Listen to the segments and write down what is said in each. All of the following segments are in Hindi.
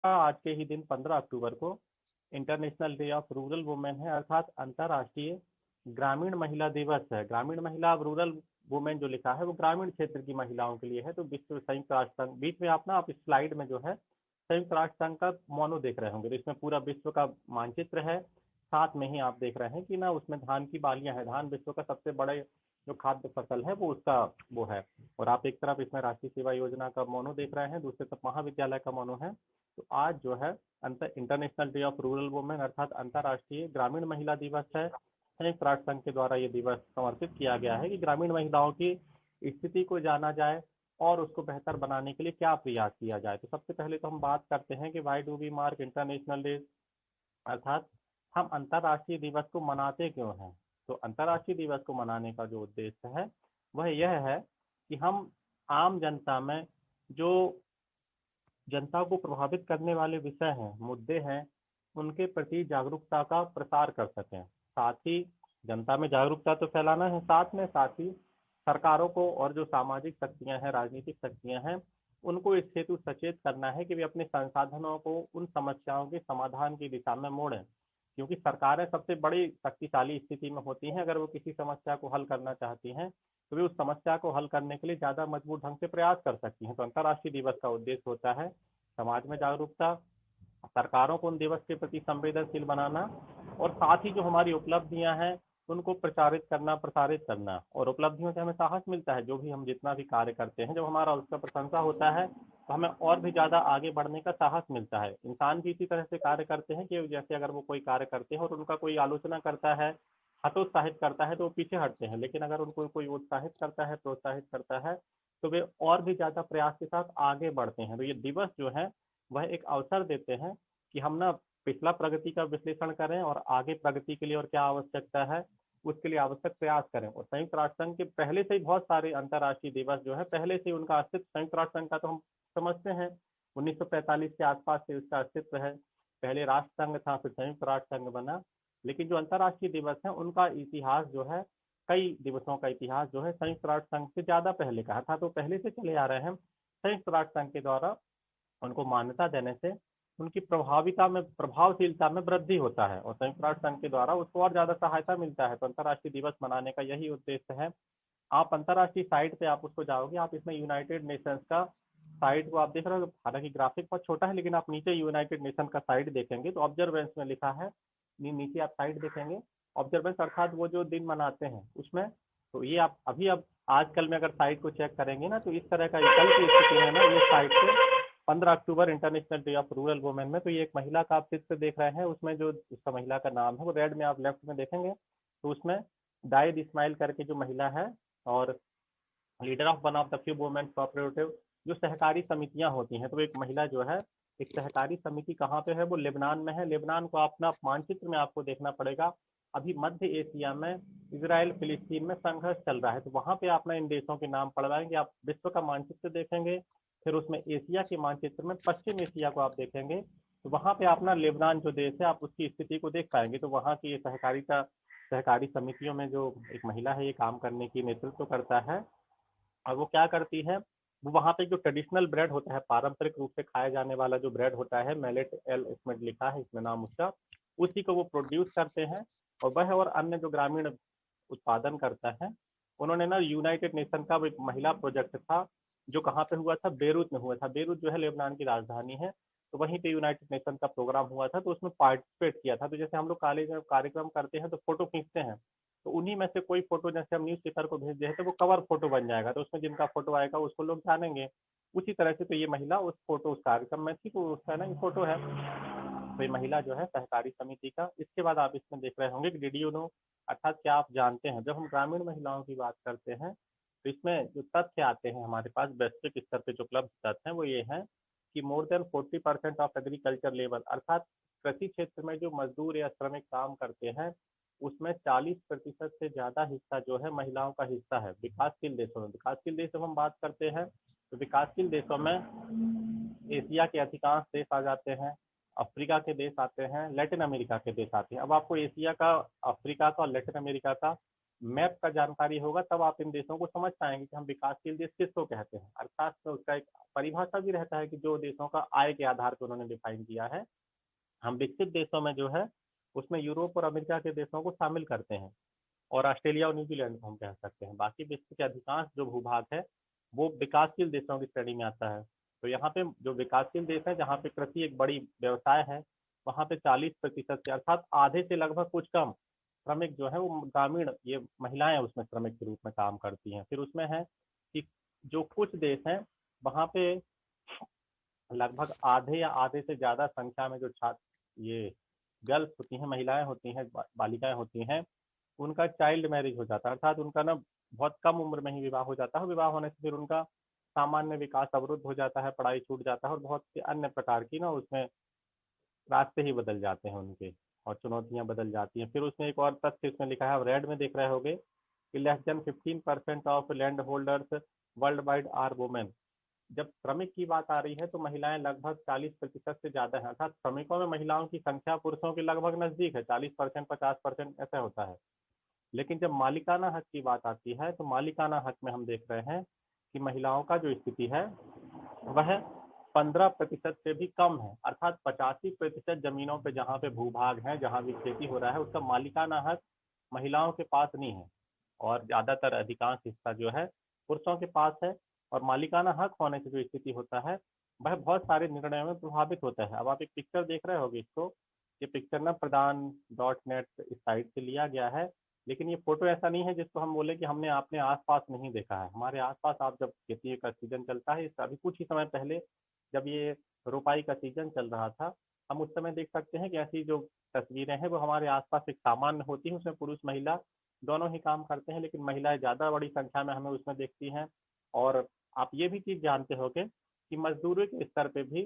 आज के ही दिन 15 अक्टूबर को international day of rural women है, अर्थात अंतर्राष्ट्रीय ग्रामीण महिला दिवस है। ग्रामीण महिला, अब रूरल वुमेन जो लिखा है वो ग्रामीण क्षेत्र की महिलाओं के लिए है। तो विश्व संयुक्त राष्ट्र संघ, बीच में आप ना आप इस स्लाइड में जो है संयुक्त राष्ट्र संघ का मोनो देख रहे होंगे, तो इसमें पूरा विश्व का मानचित्र है। साथ में ही आप देख रहे हैं कि ना उसमें धान की बालियां हैं। धान विश्व का सबसे बड़े जो खाद्य फसल है वो उसका वो है। और आप एक तरफ इसमें राष्ट्रीय सेवा योजना का मोनो देख रहे हैं, दूसरी तरफ महाविद्यालय का मोनो है। तो आज जो है international day of rural women अर्थात अंतर्राष्ट्रीय ग्रामीण महिला दिवस है। संयुक्त राष्ट्र संघ के द्वारा ये दिवस समर्पित किया गया है कि ग्रामीण महिलाओं की स्थिति को जाना जाए और उसको बेहतर बनाने के लिए क्या प्रयास किया जाए। तो सबसे पहले तो हम बात करते हैं कि why do we mark international day, अर्थात हम अंतर्राष्ट्रीय दिवस को मनाते क्यों हैं। तो अंतर्राष्ट्रीय दिवस को मनाने का जो उद्देश्य है वह यह है कि हम आम जनता में जो जनता को प्रभावित करने वाले विषय हैं, मुद्दे हैं, उनके प्रति जागरूकता का प्रसार कर सकें। साथ ही जनता में जागरूकता तो फैलाना है, साथ ही सरकारों को और जो सामाजिक शक्तियां हैं, राजनीतिक शक्तियां हैं, उनको इस हेतु सचेत करना है कि वे अपने संसाधनों को उन समस्याओं के समाधान की दिशा में मोड़ें। क्योंकि सरकारें सबसे बड़ी शक्तिशाली स्थिति में होती हैं। अगर वो किसी समस्या को हल करना चाहती हैं तो वे उस समस्या को हल करने के लिए ज़्यादा मजबूत ढंग से प्रयास कर सकती हैं। तो अंतर्राष्ट्रीय दिवस का उद्देश्य होता है समाज में जागरूकता, सरकारों को उन दिवस के प्रति संवेदनशील बनाना, और साथ ही जो हमारी उपलब्धियां हैं उनको प्रचारित करना, प्रसारित करना। और उपलब्धियों से हमें साहस मिलता है, जो भी हम जितना भी कार्य करते हैं, जब हमारा उसका प्रशंसा होता है तो हमें और भी ज़्यादा आगे बढ़ने का साहस मिलता है। इंसान भी इसी तरह से कार्य करते हैं कि जैसे अगर वो कोई कार्य करते हैं और उनका कोई आलोचना करता है, हतोत्साहित करता है, तो वो पीछे हटते हैं। लेकिन अगर उनको कोई उत्साहित करता है, प्रोत्साहित करता है, तो वे और भी ज़्यादा प्रयास के साथ आगे बढ़ते हैं। तो ये दिवस जो है वह एक अवसर देते हैं कि हम ना पिछला प्रगति का विश्लेषण करें और आगे प्रगति के लिए और क्या आवश्यकता है उसके लिए आवश्यक प्रयास करें। और संयुक्त राष्ट्र संघ के पहले से ही बहुत सारे अंतर्राष्ट्रीय दिवस जो है, पहले से उनका अस्तित्व संयुक्त राष्ट्र संघ का तो हम समझते हैं 1945 के आसपास से उसका अस्तित्व है। पहले राष्ट्र संघ था, फिर संयुक्त राष्ट्र संघ बना। लेकिन जो अंतर्राष्ट्रीय दिवस है उनका इतिहास जो है, कई दिवसों का इतिहास जो है संयुक्त राष्ट्र संघ से ज़्यादा पहले का था। तो पहले से चले आ रहे हैं। संयुक्त राष्ट्र संघ के द्वारा उनको मान्यता देने से उनकी प्रभाविता में, प्रभावशीलता में वृद्धि होता है और संयुक्त राष्ट्र संघ के द्वारा उसको और ज़्यादा सहायता मिलता है। तो अंतर्राष्ट्रीय दिवस मनाने का यही उद्देश्य है। आप अंतर्राष्ट्रीय साइट पे आप उसको जाओगे, आप इसमें यूनाइटेड नेशंस का साइट को आप देख रहे हो, हालांकि ग्राफिक बहुत छोटा है, लेकिन आप नीचे यूनाइटेड नेशन का साइट देखेंगे तो ऑब्जर्वेंस में लिखा है। नीचे आप साइट देखेंगे, ऑब्जर्वेंस अर्थात वो जो दिन मनाते हैं उसमें। तो ये आप अभी अब आजकल में अगर साइट को चेक करेंगे ना, तो इस तरह का कल की स्थिति में ना ये साइट पे 15 अक्टूबर international day of rural women में, तो ये एक महिला का आप चित्र देख रहे हैं, उसमें जो उसका महिला का नाम है वो रेड में आप लेफ्ट में देखेंगे। तो उसमें डाइड इस्माइल करके जो महिला है, और leader of one of the few women cooperative, जो सहकारी समितियां होती हैं, तो एक महिला जो है, एक सहकारी समिति कहाँ पे है, वो लेबनान में है। लेबनान को अपना मानचित्र में आपको देखना पड़ेगा। अभी मध्य एशिया में इसराइल फिलिस्तीन में संघर्ष चल रहा है, तो वहां पे आप ना इन देशों के नाम पढ़ पाएंगे। आप विश्व का मानचित्र देखेंगे, फिर उसमें एशिया के मानचित्र में पश्चिम एशिया को आप देखेंगे, तो वहां पे आप ना लेबनान जो देश है आप उसकी स्थिति को देख पाएंगे। तो वहाँ की सहकारिता, सहकारी समितियों में जो एक महिला है ये काम करने की नेतृत्व करता है। और वो क्या करती है, वो वहाँ पे जो ट्रेडिशनल ब्रेड होता है, पारंपरिक रूप से खाया जाने वाला जो ब्रेड होता है, मेलेट एल इसमें लिखा है, इसमें नाम उसका, उसी को वो प्रोड्यूस करते हैं। और वह और अन्य जो ग्रामीण उत्पादन करता है, उन्होंने ना यूनाइटेड नेशन का एक महिला प्रोजेक्ट था जो कहाँ पे हुआ था, बेरूत में हुआ था। बेरूत जो है लेबनान की राजधानी है, तो वहीं पे यूनाइटेड नेशन का प्रोग्राम हुआ था, तो उसमें पार्टिसिपेट किया था। तो जैसे हम लोग कॉलेज में कार्यक्रम करते हैं तो फोटो खींचते हैं, तो उन्हीं में से कोई फोटो जैसे हम न्यूज़ पेपर को भेज दें तो वो कवर फोटो बन जाएगा, तो उसमें जिनका फोटो आएगा उसको लोग जानेंगे। उसी तरह से तो ये महिला उस फोटो, उस कार्यक्रम में थी, तो उसका ना ये फोटो है। तो ये महिला जो है सहकारी समिति का। इसके बाद आप इसमें देख रहे होंगे कि डिड यू नो, अर्थात क्या आप जानते हैं। जब हम ग्रामीण महिलाओं की बात करते हैं तो इसमें जो तथ्य आते हैं हमारे पास वैश्विक स्तर पर जो उपलब्ध तथ्य हैं वो ये हैं कि more than 40% of agriculture labour, अर्थात कृषि क्षेत्र में जो मजदूर या श्रमिक काम करते हैं उसमें 40% से ज़्यादा हिस्सा जो है महिलाओं का हिस्सा है विकासशील देशों में। विकासशील देशों में हम बात करते हैं तो विकासशील देशों में एशिया के अधिकांश देश आ जाते हैं, अफ्रीका के देश आते हैं, लैटिन अमेरिका के देश आते हैं। अब आपको एशिया का, अफ्रीका का और लैटिन अमेरिका का मैप का जानकारी होगा तब आप इन देशों को समझ पाएंगे कि हम विकासशील देश किसको कहते हैं। अर्थात तो उसका एक परिभाषा भी रहता है कि जो देशों का आय के आधार पर उन्होंने डिफाइन किया है। हम विकसित देशों में जो है उसमें यूरोप और अमेरिका के देशों को शामिल करते हैं, और ऑस्ट्रेलिया और न्यूजीलैंड को हम कह सकते हैं। बाकी विश्व के अधिकांश जो भूभाग है वो विकासशील देशों की श्रेणी में आता है। तो यहाँ पे जो विकासशील देश है जहाँ पे कृषि एक बड़ी व्यवसाय है, वहाँ पे 40% से अर्थात आधे से लगभग कुछ कम श्रमिक जो है वो ग्रामीण, ये महिलाएं उसमें श्रमिक के रूप में काम करती हैं। फिर उसमें है कि जो कुछ देश हैं वहाँ पे लगभग आधे या आधे से ज़्यादा संख्या में जो छात्र ये गर्ल्स होती हैं, महिलाएं होती हैं, बालिकाएं होती हैं, उनका चाइल्ड मैरिज हो जाता है। अर्थात उनका ना बहुत कम उम्र में ही विवाह हो जाता है। विवाह होने से फिर उनका सामान्य विकास अवरुद्ध हो जाता है, पढ़ाई छूट जाता है, और बहुत सी अन्य प्रकार की ना उसमें रास्ते ही बदल जाते हैं उनके, और चुनौतियां बदल जाती हैं। फिर उसमें एक और तथ्य इसमें लिखा है, आप रेड में देख रहे होंगे कि less than 15% of land holders worldwide are women. जब श्रमिक की बात आ रही है तो महिलाएं लगभग 40% से ज्यादा है। अर्थात श्रमिकों में महिलाओं की संख्या पुरुषों के लगभग नजदीक है, 40%, 50% ऐसा होता है। लेकिन जब मालिकाना हक की बात आती है तो मालिकाना हक में हम देख रहे हैं कि महिलाओं का जो स्थिति है वह 15% से भी कम है। अर्थात 85% जमीनों पे जहाँ पे भूभाग है, जहाँ भी खेती हो रहा है, उसका मालिकाना हक महिलाओं के पास नहीं है, और ज्यादातर अधिकांश हिस्सा जो है पुरुषों के पास है। और मालिकाना हक होने से जो स्थिति होता है वह बहुत सारे निर्णयों में प्रभावित होता है। अब आप एक पिक्चर देख रहे होगे इसको, ये पिक्चर ना प्रधान.net इस साइट से लिया गया है, लेकिन ये फोटो ऐसा नहीं है जिसको हम बोले कि हमने अपने आसपास नहीं देखा है। हमारे आसपास आप जब खेती का सीजन चलता है, अभी कुछ ही समय पहले जब ये रोपाई का सीजन चल रहा था, हम उस समय देख सकते हैं कि ऐसी जो तस्वीरें हैं वो हमारे आसपास एक सामान्य होती हैं, उसमें पुरुष महिला दोनों ही काम करते हैं, लेकिन महिलाएं ज़्यादा बड़ी संख्या में हमें उसमें देखती हैं। और आप ये भी चीज़ जानते होंगे कि मजदूरी के स्तर पे भी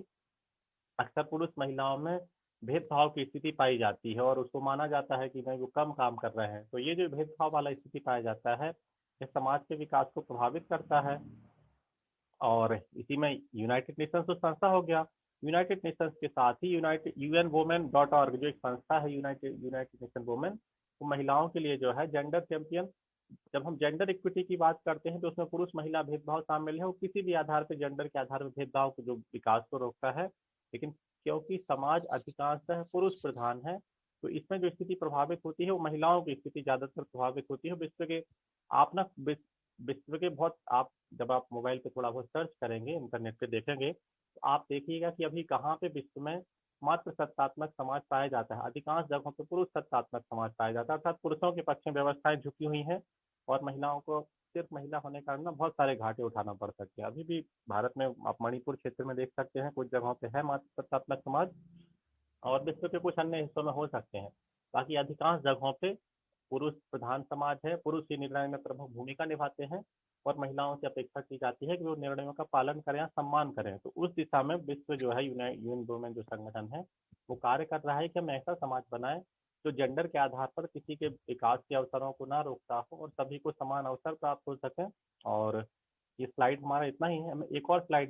अक्सर पुरुष महिलाओं में भेदभाव की स्थिति पाई जाती है, और उसको माना जाता है कि नहीं वो कम काम कर रहे हैं। तो ये जो भेदभाव वाला स्थिति पाया जाता है ये समाज के विकास को प्रभावित करता है। और इसी में यूनाइटेड नेशंस तो संस्था हो गया, यूनाइटेड नेशंस के साथ ही यूनाइटेड UN Women.org जो एक संस्था है, यूनाइटेड यूनाइटेड नेशन वुमेन, वो महिलाओं के लिए जो है जेंडर चैंपियन। जब हम जेंडर इक्विटी की बात करते हैं तो उसमें पुरुष महिला भेदभाव शामिल है, वो किसी भी आधार पर जेंडर के आधार पर भेदभाव को जो विकास को रोकता है। लेकिन क्योंकि समाज अधिकांशतः पुरुष प्रधान है तो इसमें जो स्थिति प्रभावित होती है वो महिलाओं की स्थिति ज्यादातर प्रभावित होती है। विश्व के आप ना विश्व के बहुत, आप जब आप मोबाइल पे थोड़ा बहुत सर्च करेंगे, इंटरनेट पे देखेंगे, तो आप देखिएगा कि अभी कहाँ पे विश्व में मात्र सत्तात्मक समाज पाया जाता है। अधिकांश जगहों पे पुरुष सत्तात्मक समाज पाया जाता है, अर्थात पुरुषों के पक्ष में व्यवस्थाएं झुकी हुई हैं, और महिलाओं को सिर्फ महिला होने के कारण ना बहुत सारे घाटे उठाना पड़ सकते हैं। अभी भी भारत में आप मणिपुर क्षेत्र में देख सकते हैं कुछ जगहों पे है मात्र सत्तात्मक समाज, और विश्व के कुछ अन्य हिस्सों में हो सकते हैं। बाकी अधिकांश जगहों पे पुरुष प्रधान समाज है, पुरुष ही निर्णय में प्रमुख भूमिका निभाते हैं, और महिलाओं से अपेक्षा की जाती है कि वो निर्णयों का पालन करें या सम्मान करें। तो उस दिशा में विश्व जो है यूएन वुमेन जो संगठन है वो कार्य कर रहा है कि हम ऐसा समाज बनाए जो जेंडर के आधार पर किसी के विकास के अवसरों को ना रोकता हो और सभी को समान अवसर प्राप्त हो सके। और ये स्लाइड हमारा इतना ही है, हमें एक और स्लाइड